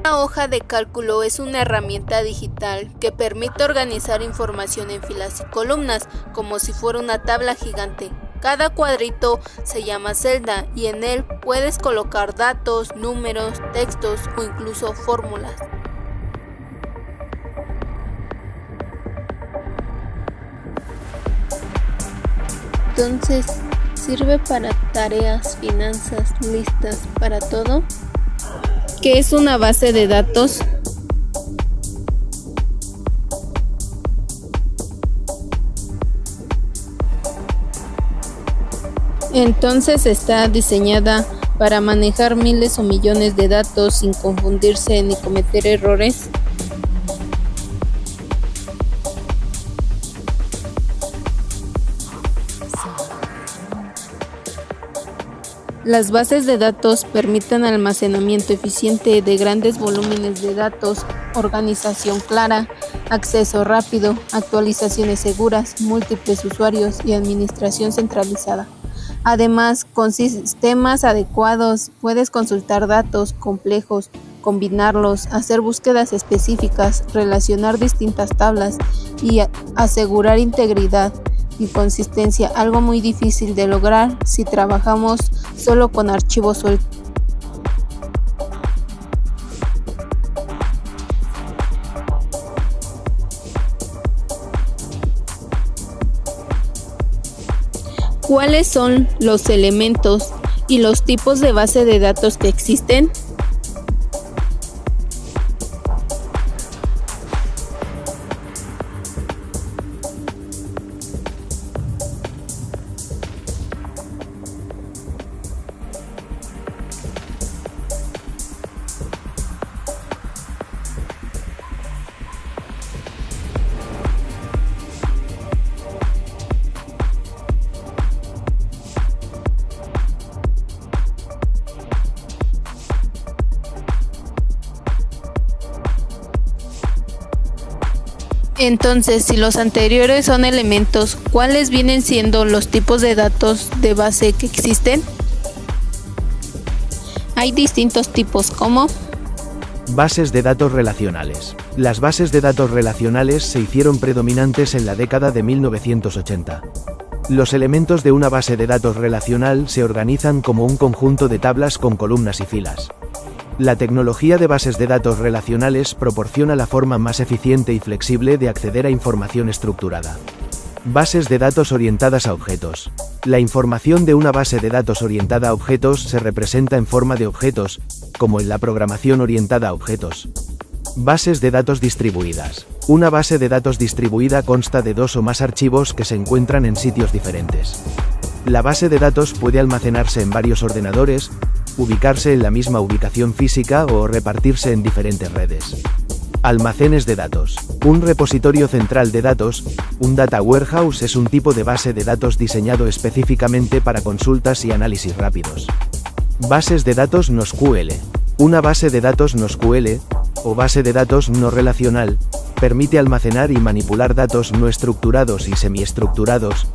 Una hoja de cálculo es una herramienta digital que permite organizar información en filas y columnas, como si fuera una tabla gigante. Cada cuadrito se llama celda y en él puedes colocar datos, números, textos o incluso fórmulas. Entonces, ¿sirve para tareas, finanzas, listas, para todo? ¿Qué es una base de datos? Entonces está diseñada para manejar miles o millones de datos sin confundirse ni cometer errores. Las bases de datos permiten almacenamiento eficiente de grandes volúmenes de datos, organización clara, acceso rápido, actualizaciones seguras, múltiples usuarios y administración centralizada. Además, con sistemas adecuados puedes consultar datos complejos, combinarlos, hacer búsquedas específicas, relacionar distintas tablas y asegurar integridad y consistencia, algo muy difícil de lograr si trabajamos solo con archivos sueltos. ¿Cuáles son los elementos y los tipos de base de datos que existen? Entonces, si los anteriores son elementos, ¿cuáles vienen siendo los tipos de datos de base que existen? Hay distintos tipos como bases de datos relacionales. Las bases de datos relacionales se hicieron predominantes en la década de 1980. Los elementos de una base de datos relacional se organizan como un conjunto de tablas con columnas y filas. La tecnología de bases de datos relacionales proporciona la forma más eficiente y flexible de acceder a información estructurada. Bases de datos orientadas a objetos. La información de una base de datos orientada a objetos se representa en forma de objetos, como en la programación orientada a objetos. Bases de datos distribuidas. Una base de datos distribuida consta de dos o más archivos que se encuentran en sitios diferentes. La base de datos puede almacenarse en varios ordenadores, ubicarse en la misma ubicación física o repartirse en diferentes redes. Almacenes de datos. Un repositorio central de datos, un data warehouse, es un tipo de base de datos diseñado específicamente para consultas y análisis rápidos. Bases de datos NoSQL. Una base de datos NoSQL, o base de datos no relacional, permite almacenar y manipular datos no estructurados y semiestructurados,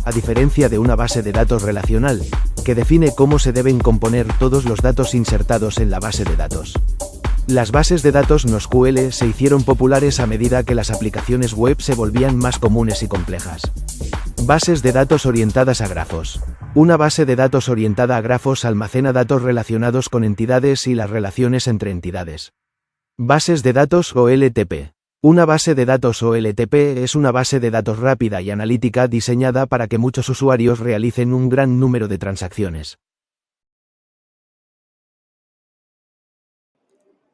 a diferencia de una base de datos relacional, que define cómo se deben componer todos los datos insertados en la base de datos. Las bases de datos NoSQL se hicieron populares a medida que las aplicaciones web se volvían más comunes y complejas. Bases de datos orientadas a grafos. Una base de datos orientada a grafos almacena datos relacionados con entidades y las relaciones entre entidades. Bases de datos OLTP. Una base de datos OLTP es una base de datos rápida y analítica diseñada para que muchos usuarios realicen un gran número de transacciones.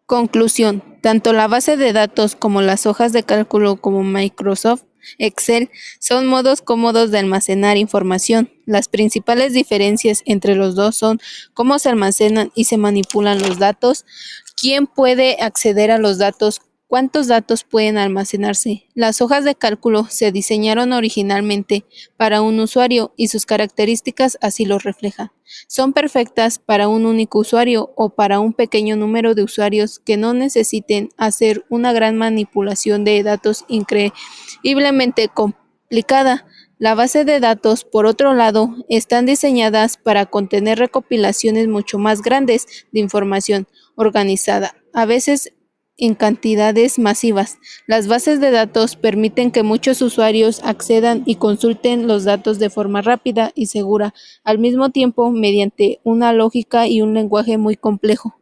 conclusión. Tanto la base de datos como las hojas de cálculo como Microsoft Excel son modos cómodos de almacenar información. Las principales diferencias entre los dos son cómo se almacenan y se manipulan los datos, quién puede acceder a los datos, cuántos datos pueden almacenarse. Las hojas de cálculo se diseñaron originalmente para un usuario y sus características así lo reflejan. Son perfectas para un único usuario o para un pequeño número de usuarios que no necesiten hacer una gran manipulación de datos increíblemente complicada. La base de datos, por otro lado, están diseñadas para contener recopilaciones mucho más grandes de información organizada. a veces en cantidades masivas. Las bases de datos permiten que muchos usuarios accedan y consulten los datos de forma rápida y segura, al mismo tiempo mediante una lógica y un lenguaje muy complejo.